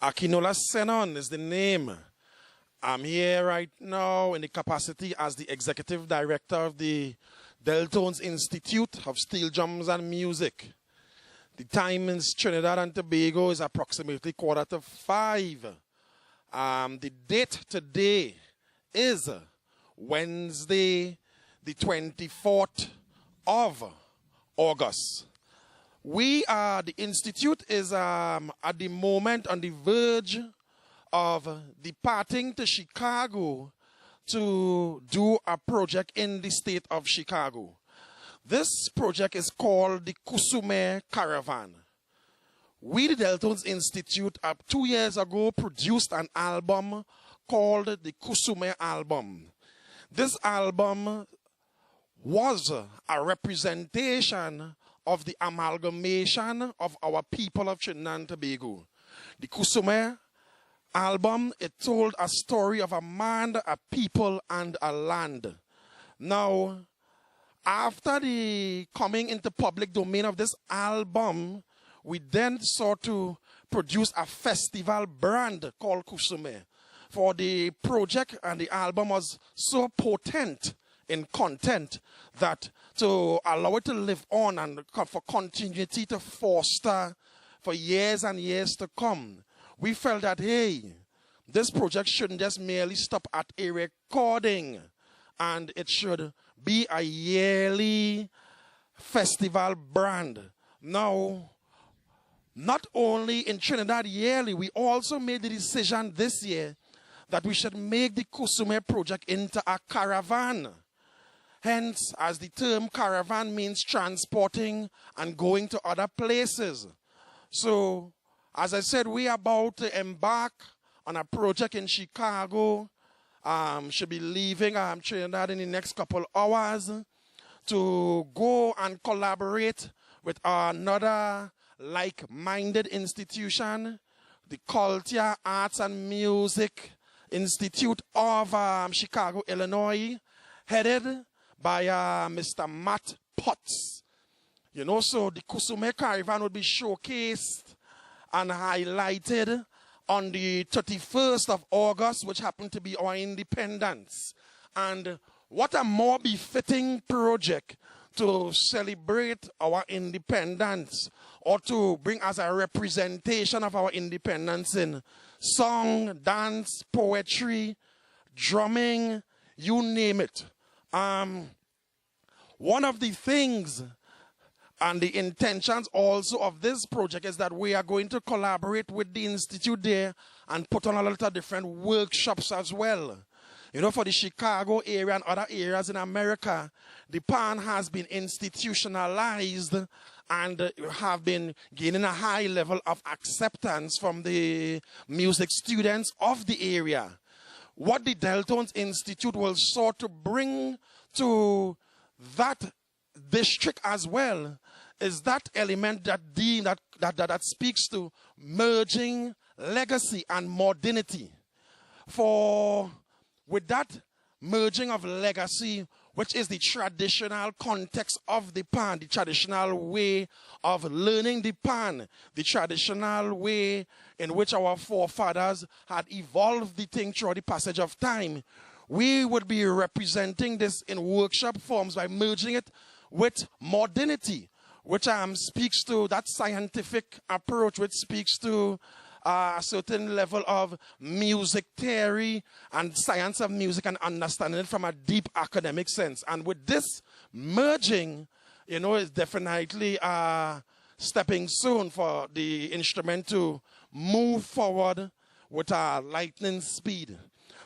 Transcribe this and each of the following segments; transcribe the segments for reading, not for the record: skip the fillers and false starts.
Akinola Sennon is the name. I'm here right now in the capacity as the Executive Director of the Deltones Institute of Steel Drums and Music. The time in Trinidad and Tobago is approximately 4:45. The date today is Wednesday, the 24th of August. The Institute is at the moment on the verge of departing to Chicago to do a project in the state of Chicago. This project is called the Cousoumeh Caravan. We, the Deltones Institute, 2 years ago produced an album called the Cousoumeh album. This album was a representation of the amalgamation of our people of Trinidad and Tobago. The Cousoumeh album, it told a story of a man, a people, and a land. Now, after the coming into public domain of this album, we then sought to produce a festival brand called Cousoumeh. For the project and the album was so potent in content that to allow it to live on and for continuity to foster for years and years to come, we felt that, hey, this project shouldn't just merely stop at a recording, and it should be a yearly festival brand. Now, not only in Trinidad yearly, we also made the decision this year that we should make the Cousoumeh project into a caravan. Hence, as the term caravan means transporting and going to other places. So, as I said, we are about to embark on a project in Chicago. Should be leaving Trinidad in the next couple hours to go and collaborate with another like-minded institution, the Culture, Arts and Music Institute of Chicago, Illinois, headed by Mr. Matt Potts. You know, so the Cousoumeh Caravan would be showcased and highlighted on the 31st of August, which happened to be our independence. And what a more befitting project to celebrate our independence, or to bring as a representation of our independence in song, dance, poetry, drumming, you name it. One of the things and the intentions also of this project is that we are going to collaborate with the Institute there and put on a lot of different workshops as well. You know, for the Chicago area and other areas in America, the PAN has been institutionalized and have been gaining a high level of acceptance from the music students of the area. What the Deltones Institute will sort to bring to that district as well is that element that speaks to merging legacy and modernity. For with that merging of legacy, which is the traditional context of the PAN, the traditional way of learning the PAN, the traditional way in which our forefathers had evolved the thing through the passage of time, we would be representing this in workshop forms by merging it with modernity, which speaks to that scientific approach, which speaks to a certain level of music theory and science of music and understanding it from a deep academic sense. And with this merging, you know, it's definitely a stepping stone for the instrument to move forward with a lightning speed.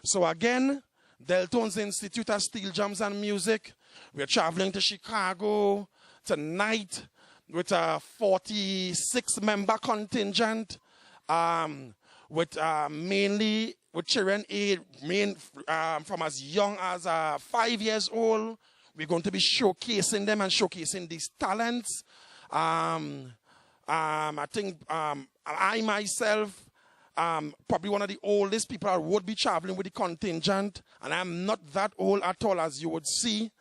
So again, Deltones Institute of Steel Drums and Music, we're traveling to Chicago tonight with a 46-member contingent, with mainly with children from as young as 5 years old. We're going to be showcasing them and showcasing these talents. I think I myself, probably one of the oldest people that would be traveling with the contingent, and I'm not that old at all, as you would see.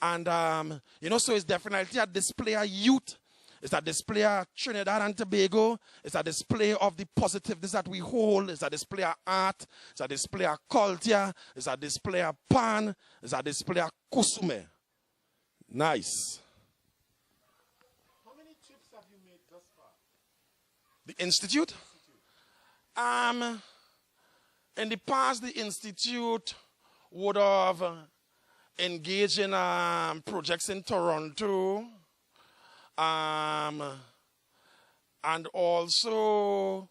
And, you know, so it's definitely a display of youth It's a display of Trinidad and Tobago. It's a display of the positiveness that we hold. It's a display of art. It's a display of culture. It's a display of pan. It's a display of Cousoumeh. Nice. How many trips have you made thus far? The Institute? In the past, the Institute would have engaged in projects in Toronto, and also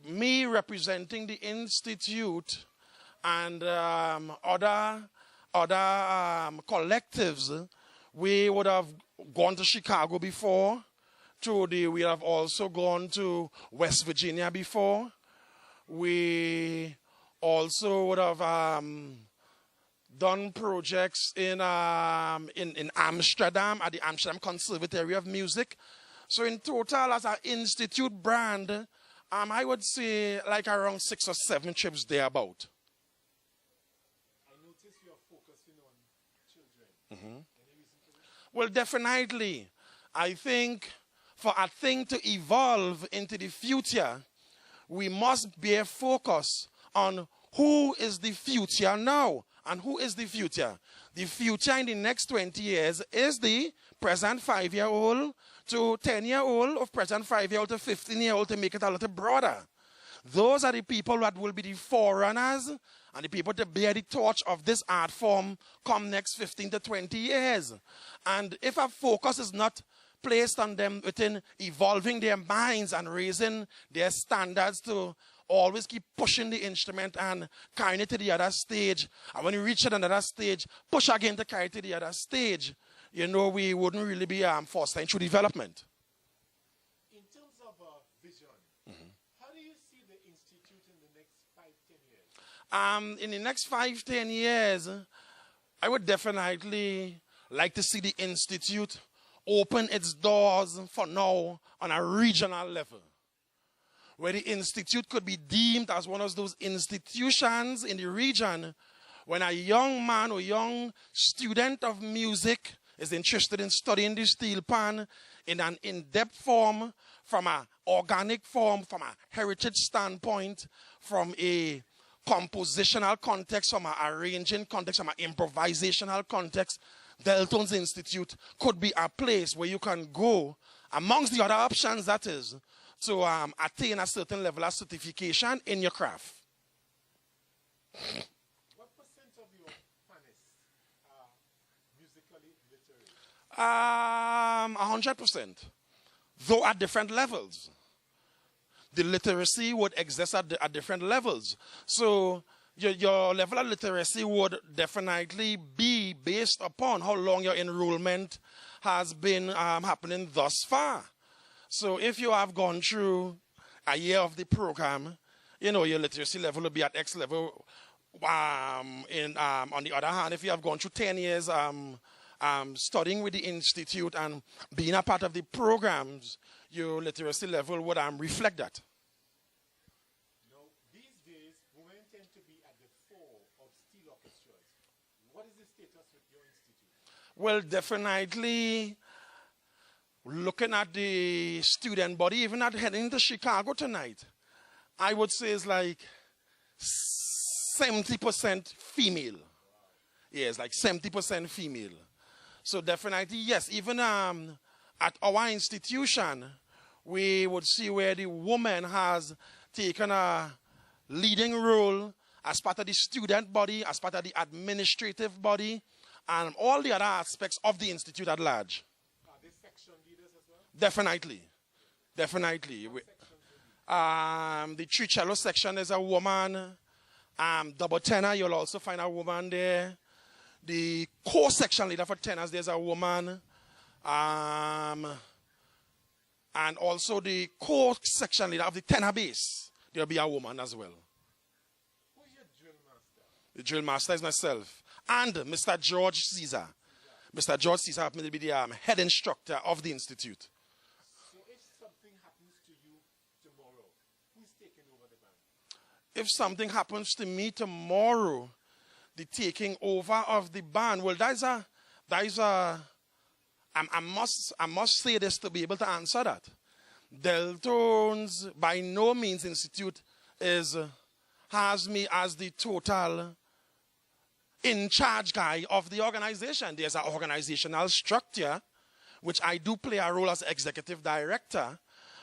me representing the Institute and other collectives. We would have gone to Chicago before. We have also gone to West Virginia before. We also would have done projects in Amsterdam at the Amsterdam Conservatory of Music. So in total, as an Institute brand, I would say like around 6 or 7 trips thereabout. I notice you are focusing on children. Mm-hmm. Any reason for this? Well, definitely. I think for a thing to evolve into the future, we must bear focus on who is the future now. And who is the future? The future in the next 20 years is the present 5-year-old to 10-year-old, of present 5-year-old to 15-year-old, to make it a little broader. Those are the people that will be the forerunners and the people to bear the torch of this art form come next 15 to 20 years. And if our focus is not placed on them within evolving their minds and raising their standards to always keep pushing the instrument and carrying it to the other stage. And when you reach another stage, push again to carry it to the other stage. You know, we wouldn't really be fostering true development. In terms of vision, how do you see the Institute in the next 5-10 years? In the next 5-10 years, I would definitely like to see the Institute open its doors for now on a regional level, where the Institute could be deemed as one of those institutions in the region when a young man or young student of music is interested in studying the steel pan in an in-depth form, from an organic form, from a heritage standpoint, from a compositional context, from an arranging context, from an improvisational context. Deltones Institute could be a place where you can go, amongst the other options, that is, to attain a certain level of certification in your craft. What percent of your panists are musically literate? 100%, though at different levels. The literacy would exist at different levels. So your level of literacy would definitely be based upon how long your enrollment has been happening thus far. So if you have gone through a year of the program, you know, your literacy level will be at X level. On the other hand, if you have gone through 10 years studying with the Institute and being a part of the programs, your literacy level would reflect that. Now, these days, women tend to be at the fore of steel orchestras. What is the status with your institute? Well, definitely, looking at the student body, even at heading to Chicago tonight, I would say it's like 70% female. Yes, like 70% female. So definitely, yes, even at our institution, we would see where the woman has taken a leading role as part of the student body, as part of the administrative body, and all the other aspects of the institute at large. Are they section leaders as well? Definitely. Definitely. The three cello section is a woman. Double tenor, you'll also find a woman there. The core section leader for tenors, there's a woman. And also the core section leader of the tenor bass, there'll be a woman as well. Who's your drill master? The drill master is myself. And Mr. George Caesar. Mr. George Caesar happens to be the head instructor of the institute. So if something happens to you tomorrow, who's taking over the band? If something happens to me tomorrow, the taking over of the band, well, that is a I must say this to be able to answer that. Deltones, by no means institute has me as the total in charge guy of the organization. There's an organizational structure, which I do play a role as executive director.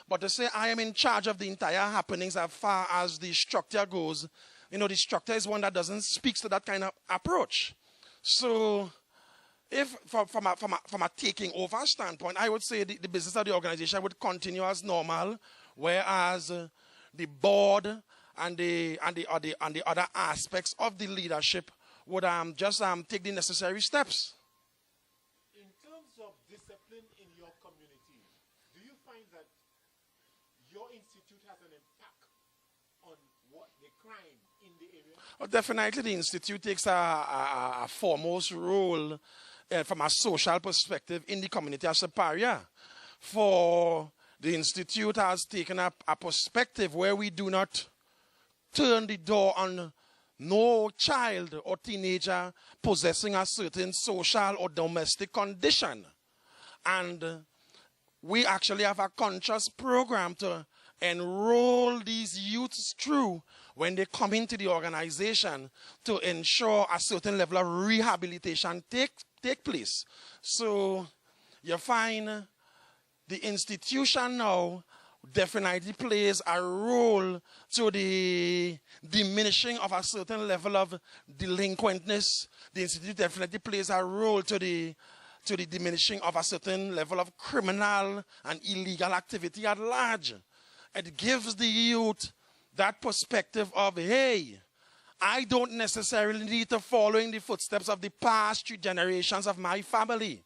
But to say I am in charge of the entire happenings as far as the structure goes, the structure is one that doesn't speak to that kind of approach. So if from a taking over standpoint, I would say the business of the organization would continue as normal, whereas the board and the other aspects of the leadership would just take the necessary steps. In terms of discipline in your community, do you find that your institute has an impact on what the crime in the area? Well, definitely, the institute takes a foremost role from a social perspective in the community as a pariah. For the institute has taken up a perspective where we do not turn the door on no child or teenager possessing a certain social or domestic condition. And we actually have a conscious program to enroll these youths through when they come into the organization to ensure a certain level of rehabilitation take place. So you find the institution now definitely plays a role to the diminishing of a certain level of delinquentness. The institute definitely plays a role to the diminishing of a certain level of criminal and illegal activity at large. It gives the youth that perspective of, hey, I don't necessarily need to follow in the footsteps of the past 3 generations of my family.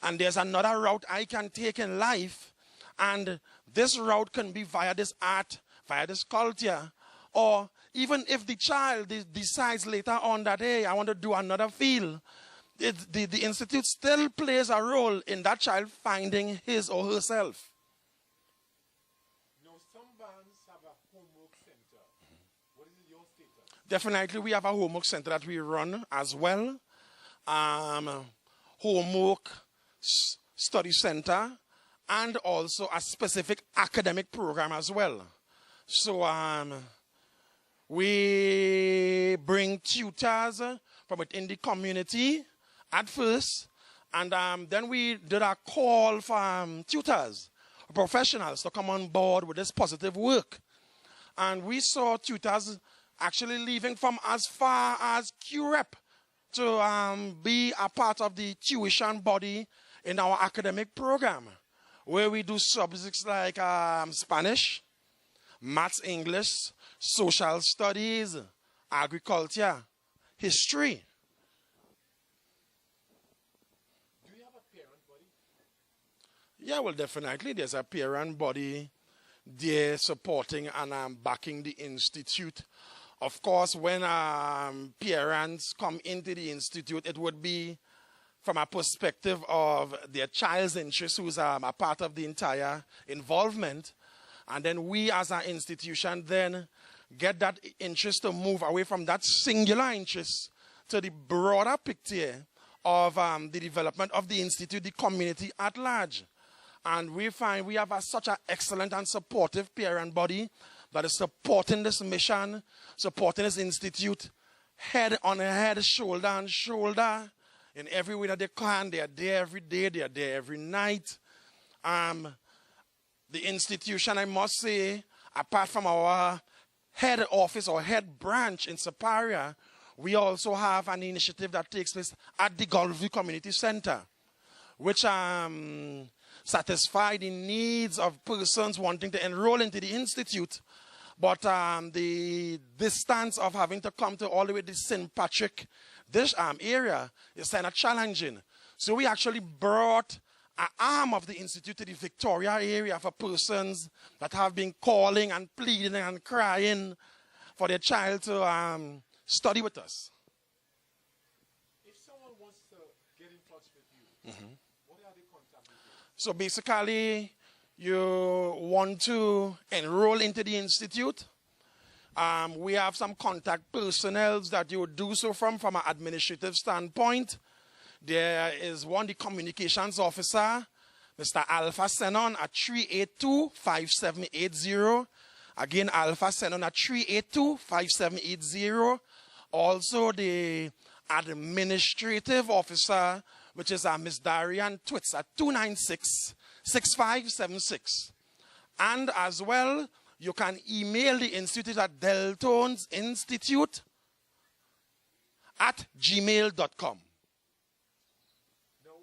And there's another route I can take in life. And this route can be via this art, via this culture. Or even if the child decides later on that, hey, I want to do another field, the institute still plays a role in that child finding his or herself. Now, some bands have a homework center. What is your status? Definitely, we have a homework center that we run as well. Homework study center, and also a specific academic program as well. So we bring tutors from within the community at first, and then we did a call for tutors, professionals to come on board with this positive work. And we saw tutors actually leaving from as far as QREP to be a part of the tuition body in our academic program, where we do subjects like Spanish, maths, English, social studies, agriculture, history. Do you have a parent body? Yeah, well, definitely. There's a parent body there supporting and backing the institute. Of course, when parents come into the institute, it would be from a perspective of their child's interest, who's a part of the entire involvement. And then we as an institution then get that interest to move away from that singular interest to the broader picture of the development of the institute, the community at large. And we find we have such an excellent and supportive parent body that is supporting this mission, supporting this institute, head on head, shoulder on shoulder, in every way that they can. They are there every day, they are there every night. The institution, I must say, apart from our head office or head branch in Superior, we also have an initiative that takes place at the Gulfview Community Center, which satisfy the needs of persons wanting to enroll into the institute, but the distance of having to come to all the way to St. Patrick, this area, is kind of challenging. So we actually brought an arm of the institute to the Victoria area for persons that have been calling and pleading and crying for their child to study with us. If someone wants to get in touch with you, what are the contact details? So basically, you want to enroll into the institute. We have some contact personnel that you would do so from an administrative standpoint. There is the communications officer, Mr. Alpha Sennon at 382-5780. Again, Alpha Sennon at 382-5780. Also, the administrative officer, which is Ms. Darian Twits at 296-6576. And as well, you can email the institute at deltonesinstitute@gmail.com. Now,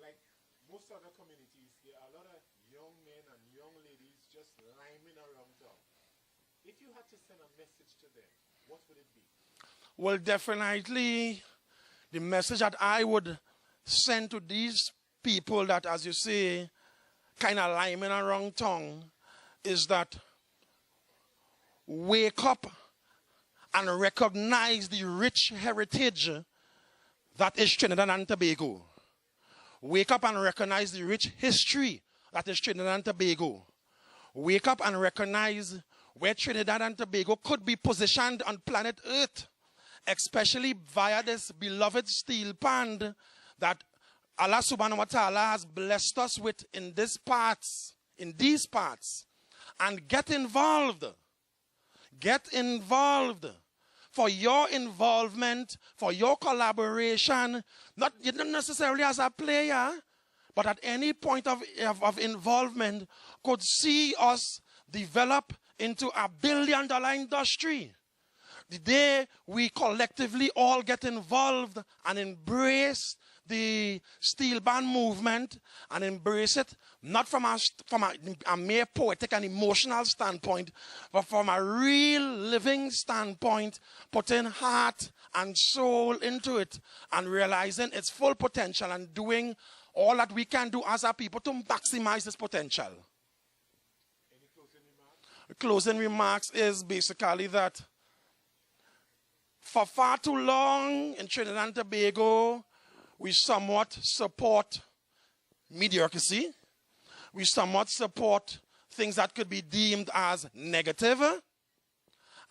like most other communities, there are a lot of young men and young ladies just liming around town. If you had to send a message to them, what would it be? Well, definitely, the message that I would send to these people that, as you say, kind of liming around town, is that wake up and recognize the rich heritage that is Trinidad and Tobago. Wake up and recognize the rich history that is Trinidad and Tobago. Wake up and recognize where Trinidad and Tobago could be positioned on planet Earth, especially via this beloved steel pan that Allah subhanahu wa ta'ala has blessed us with in these parts. And get involved. Get involved. For your involvement, for your collaboration, not necessarily as a player, but at any point of involvement could see us develop into a billion-dollar industry. The day we collectively all get involved and embrace the steel band movement and embrace it, not from a mere poetic and emotional standpoint, but from a real living standpoint, putting heart and soul into it and realizing its full potential and doing all that we can do as a people to maximize this potential. Any closing remarks? The closing remarks is basically that for far too long in Trinidad and Tobago, we somewhat support mediocrity. We somewhat support things that could be deemed as negative.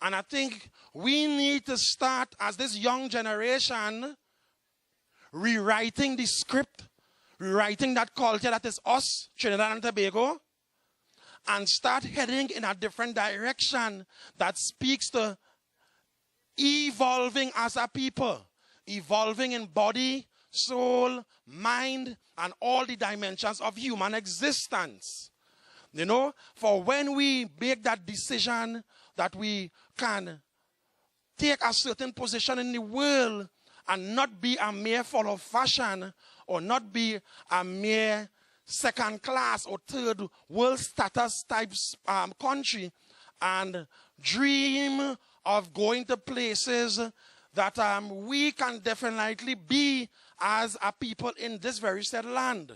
And I think we need to start, as this young generation, rewriting the script, rewriting that culture that is us, Trinidad and Tobago, and start heading in a different direction that speaks to evolving as a people, evolving in body, soul, mind, and all the dimensions of human existence. You know, for when we make that decision that we can take a certain position in the world and not be a mere follow fashion or not be a mere second class or third world status type country, and dream of going to places that we can definitely be as a people in this very said land.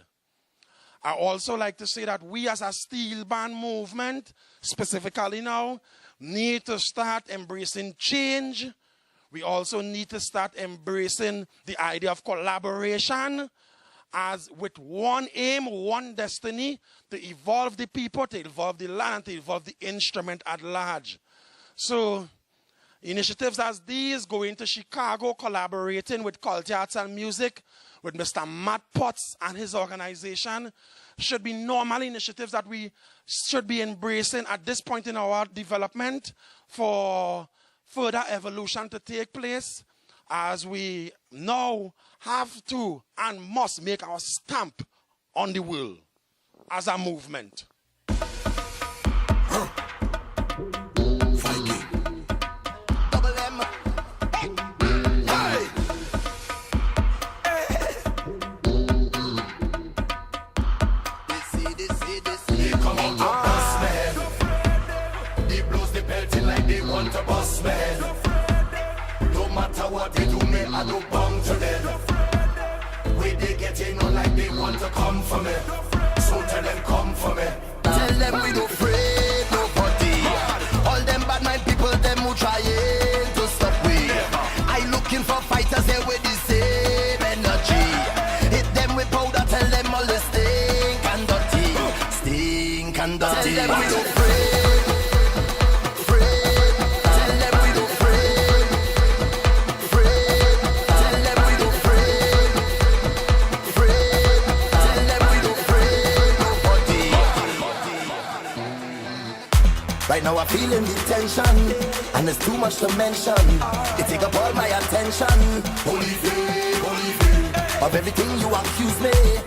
I also like to say that we as a steel band movement, specifically now, need to start embracing change. We also need to start embracing the idea of collaboration as with one aim, one destiny, to evolve the people, to evolve the land, to evolve the instrument at large. So, initiatives as these, going to Chicago, collaborating with Culture, Arts and Music, with Mr. Matt Potts and his organization, should be normal initiatives that we should be embracing at this point in our development for further evolution to take place, as we now have to and must make our stamp on the world as a movement. To boss man. No matter what they do, me I do bang to them. Way they getting on like they want to come for me. So tell them come for me. Tell them we don't afraid nobody. All them bad mind people, them who trying to stop we. I looking for fighters here with the same energy. Hit them with powder, tell them all the stink and dirty. Stink and dirty. Tell them we don't afraid. Tell them we don't afraid. Right now I'm feeling the tension, and there's too much to mention. It take up all my attention. Holy day, of everything you accuse me.